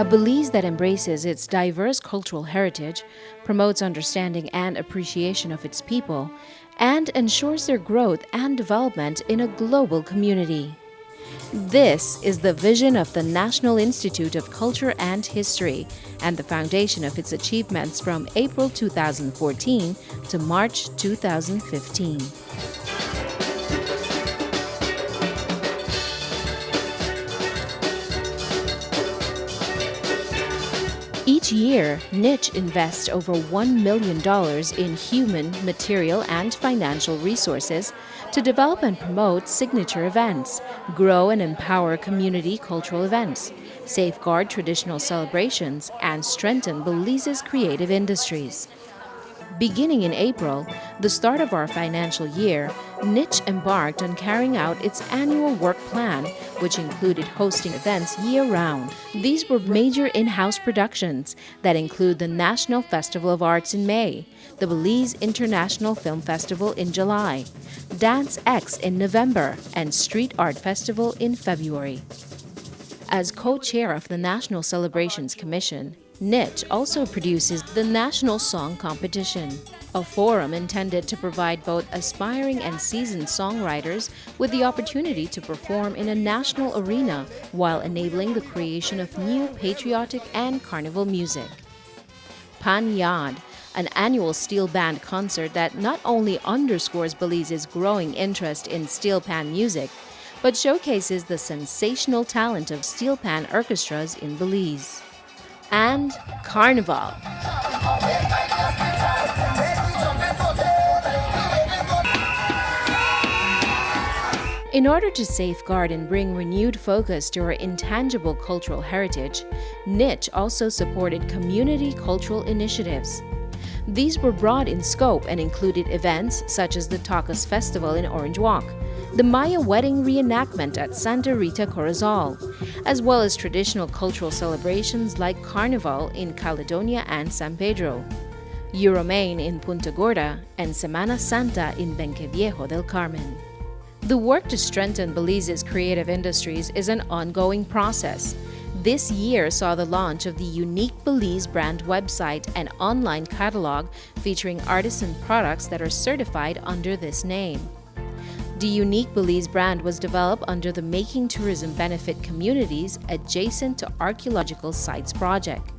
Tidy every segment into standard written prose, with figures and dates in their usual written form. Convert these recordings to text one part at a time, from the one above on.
A Belize that embraces its diverse cultural heritage, promotes understanding and appreciation of its people, and ensures their growth and development in a global community. This is the vision of the National Institute of Culture and History and the foundation of its achievements from April 2014 to March 2015. Each year, NICH invests over $1 million in human, material, and financial resources to develop and promote signature events, grow and empower community cultural events, safeguard traditional celebrations, and strengthen Belize's creative industries. Beginning in April, the start of our financial year, NICH embarked on carrying out its annual work plan, which included hosting events year-round. These were major in-house productions that include the National Festival of Arts in May, the Belize International Film Festival in July, Dance X in November, and Street Art Festival in February. As co-chair of the National Celebrations Commission, NICH also produces the National Song Competition, a forum intended to provide both aspiring and seasoned songwriters with the opportunity to perform in a national arena while enabling the creation of new patriotic and carnival music. Pan Yad, an annual steel band concert that not only underscores Belize's growing interest in steel pan music, but showcases the sensational talent of steel pan orchestras in Belize. And Carnival. In order to safeguard and bring renewed focus to our intangible cultural heritage, NICH also supported community cultural initiatives. These were broad in scope and included events such as the Tacos Festival in Orange Walk, the Maya wedding reenactment at Santa Rita Corozal, as well as traditional cultural celebrations like Carnival in Caledonia and San Pedro, Euromain in Punta Gorda, and Semana Santa in Benqueviejo del Carmen. The work to strengthen Belize's creative industries is an ongoing process. This year saw the launch of the unique Belize brand website and online catalog featuring artisan products that are certified under this name. The unique Belize brand was developed under the Making Tourism Benefit Communities Adjacent to Archaeological Sites project,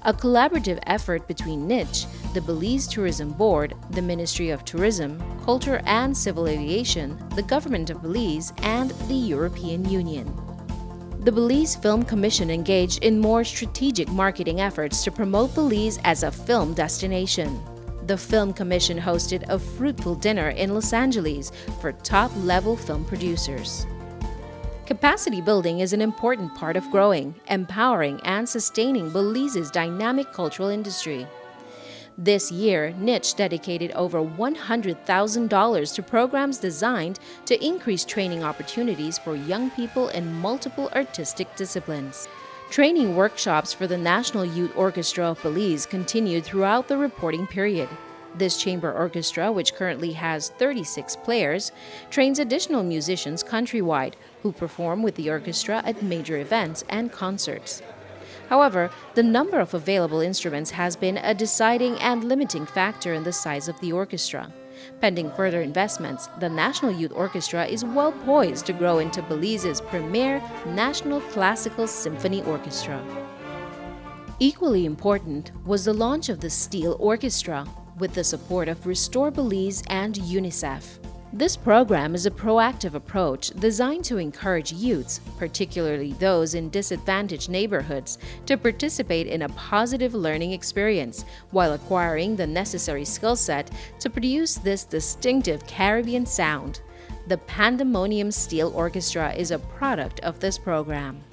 a collaborative effort between NICH, the Belize Tourism Board, the Ministry of Tourism, Culture and Civil Aviation, the Government of Belize, and the European Union. The Belize Film Commission engaged in more strategic marketing efforts to promote Belize as a film destination. The Film Commission hosted a fruitful dinner in Los Angeles for top-level film producers. Capacity building is an important part of growing, empowering, and sustaining Belize's dynamic cultural industry. This year, NICH dedicated over $100,000 to programs designed to increase training opportunities for young people in multiple artistic disciplines. Training workshops for the National Youth Orchestra of Belize continued throughout the reporting period. This chamber orchestra, which currently has 36 players, trains additional musicians countrywide who perform with the orchestra at major events and concerts. However, the number of available instruments has been a deciding and limiting factor in the size of the orchestra. Pending further investments, the National Youth Orchestra is well poised to grow into Belize's premier National Classical Symphony Orchestra. Equally important was the launch of the Steel Orchestra, with the support of Restore Belize and UNICEF. This program is a proactive approach designed to encourage youths, particularly those in disadvantaged neighborhoods, to participate in a positive learning experience while acquiring the necessary skill set to produce this distinctive Caribbean sound. The Pandemonium Steel Orchestra is a product of this program.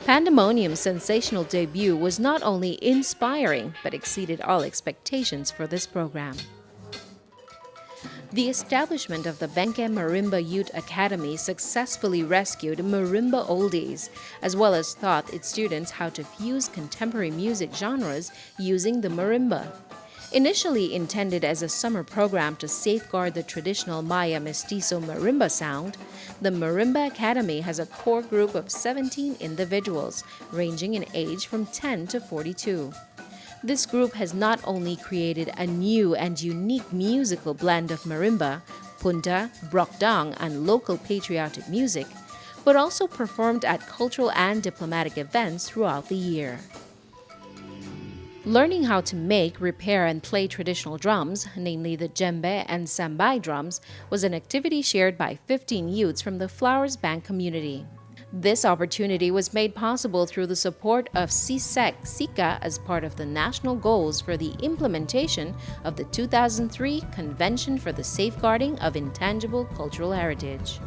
Pandemonium's sensational debut was not only inspiring, but exceeded all expectations for this program. The establishment of the Benque Marimba Youth Academy successfully rescued marimba oldies, as well as taught its students how to fuse contemporary music genres using the marimba. Initially intended as a summer program to safeguard the traditional Maya mestizo marimba sound, the Marimba Academy has a core group of 17 individuals, ranging in age from 10 to 42. This group has not only created a new and unique musical blend of marimba, punta, brokdang, and local patriotic music, but also performed at cultural and diplomatic events throughout the year. Learning how to make, repair, and play traditional drums, namely the djembe and sambay drums, was an activity shared by 15 youths from the Flowers Bank community. This opportunity was made possible through the support of SICA as part of the national goals for the implementation of the 2003 Convention for the Safeguarding of Intangible Cultural Heritage.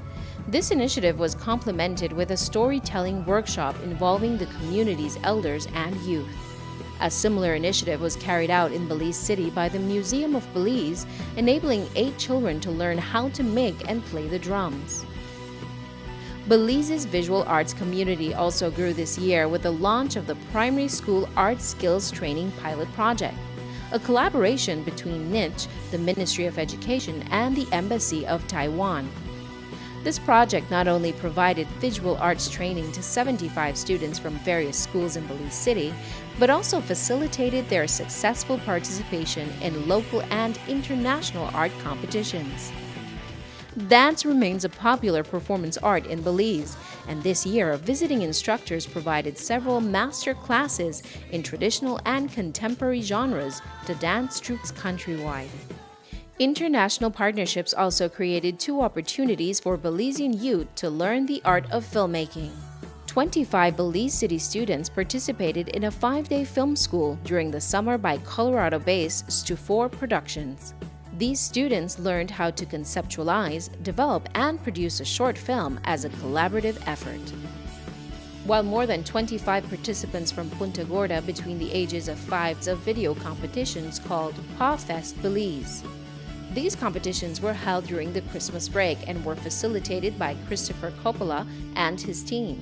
This initiative was complemented with a storytelling workshop involving the community's elders and youth. A similar initiative was carried out in Belize City by the Museum of Belize, enabling 8 children to learn how to make and play the drums. Belize's visual arts community also grew this year with the launch of the Primary School Art Skills Training Pilot Project, a collaboration between NICH, the Ministry of Education, and the Embassy of Taiwan. This project not only provided visual arts training to 75 students from various schools in Belize City, but also facilitated their successful participation in local and international art competitions. Dance remains a popular performance art in Belize, and this year visiting instructors provided several master classes in traditional and contemporary genres to dance troupes countrywide. International partnerships also created 2 opportunities for Belizean youth to learn the art of filmmaking. 25 Belize City students participated in a 5-day film school during the summer by Colorado-based Stu4 Productions. These students learned how to conceptualize, develop, and produce a short film as a collaborative effort. While more than 25 participants from Punta Gorda between the ages of 5 of video competitions called PA Fest Belize. These competitions were held during the Christmas break and were facilitated by Christopher Coppola and his team.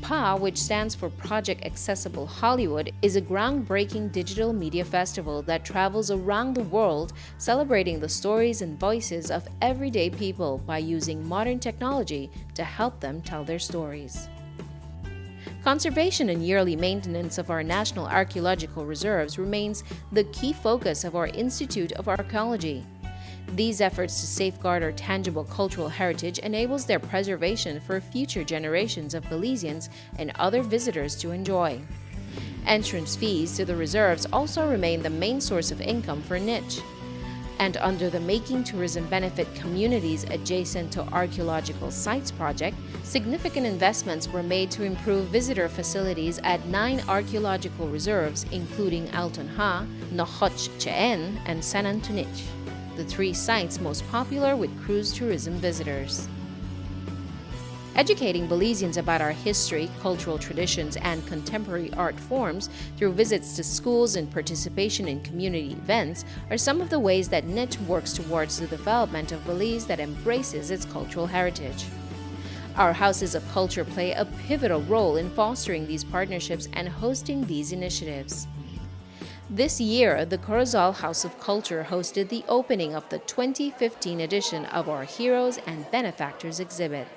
PA, which stands for Project Accessible Hollywood, is a groundbreaking digital media festival that travels around the world celebrating the stories and voices of everyday people by using modern technology to help them tell their stories. Conservation and yearly maintenance of our national archaeological reserves remains the key focus of our Institute of Archaeology. These efforts to safeguard our tangible cultural heritage enables their preservation for future generations of Belizeans and other visitors to enjoy. Entrance fees to the reserves also remain the main source of income for NICH. And under the Making Tourism Benefit Communities Adjacent to Archaeological Sites project, significant investments were made to improve visitor facilities at 9 archaeological reserves, including Alton Ha, NICH Cheen, and San Antonich, the 3 sites most popular with cruise tourism visitors. Educating Belizeans about our history, cultural traditions, and contemporary art forms through visits to schools and participation in community events are some of the ways that NICH works towards the development of Belize that embraces its cultural heritage. Our houses of culture play a pivotal role in fostering these partnerships and hosting these initiatives. This year, the Corozal House of Culture hosted the opening of the 2015 edition of our Heroes and Benefactors exhibit.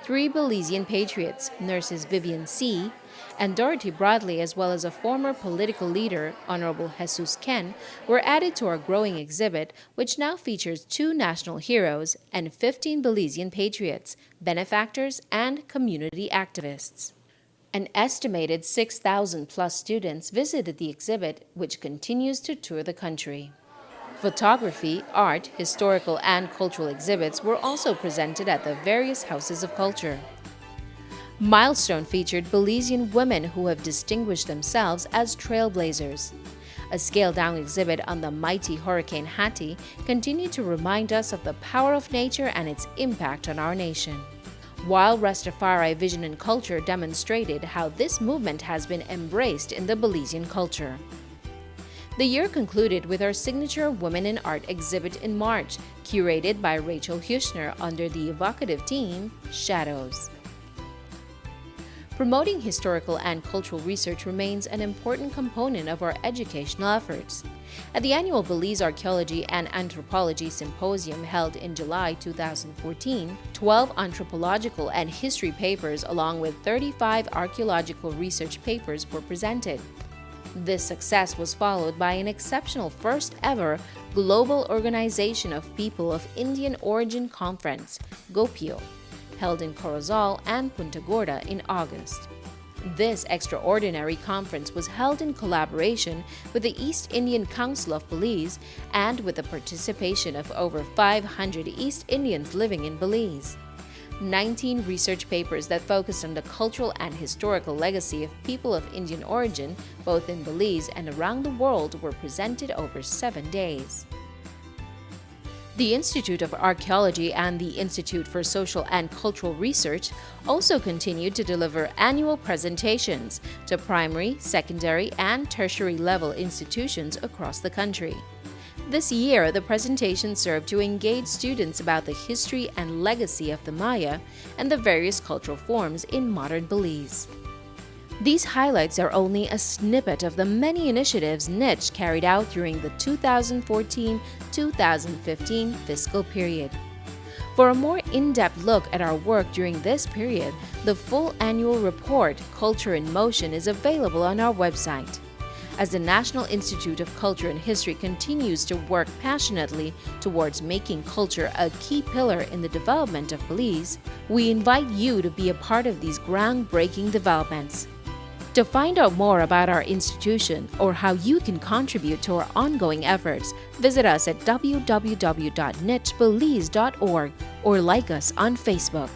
3 Belizean patriots, nurses Vivian C. and Dorothy Broadley, as well as a former political leader, Honorable Jesus Ken, were added to our growing exhibit, which now features 2 national heroes and 15 Belizean patriots, benefactors, and community activists. An estimated 6,000-plus students visited the exhibit, which continues to tour the country. Photography, art, historical, and cultural exhibits were also presented at the various houses of culture. Milestone featured Belizean women who have distinguished themselves as trailblazers. A scaled-down exhibit on the mighty Hurricane Hattie continued to remind us of the power of nature and its impact on our nation. While Rastafari Vision and Culture demonstrated how this movement has been embraced in the Belizean culture. The year concluded with our signature Women in Art exhibit in March, curated by Rachel Hushner under the evocative theme, Shadows. Promoting historical and cultural research remains an important component of our educational efforts. At the annual Belize Archaeology and Anthropology Symposium held in July 2014, 12 anthropological and history papers along with 35 archaeological research papers were presented. This success was followed by an exceptional first-ever Global Organization of People of Indian Origin Conference, GOPIO, held in Corozal and Punta Gorda in August. This extraordinary conference was held in collaboration with the East Indian Council of Belize and with the participation of over 500 East Indians living in Belize. 19 research papers that focused on the cultural and historical legacy of people of Indian origin, both in Belize and around the world, were presented over 7 days. The Institute of Archaeology and the Institute for Social and Cultural Research also continued to deliver annual presentations to primary, secondary, and tertiary level institutions across the country. This year, the presentation served to engage students about the history and legacy of the Maya and the various cultural forms in modern Belize. These highlights are only a snippet of the many initiatives NICH carried out during the 2014-2015 fiscal period. For a more in-depth look at our work during this period, the full annual report, Culture in Motion, is available on our website. As the National Institute of Culture and History continues to work passionately towards making culture a key pillar in the development of Belize, we invite you to be a part of these groundbreaking developments. To find out more about our institution or how you can contribute to our ongoing efforts, visit us at www.nichbelize.org or like us on Facebook.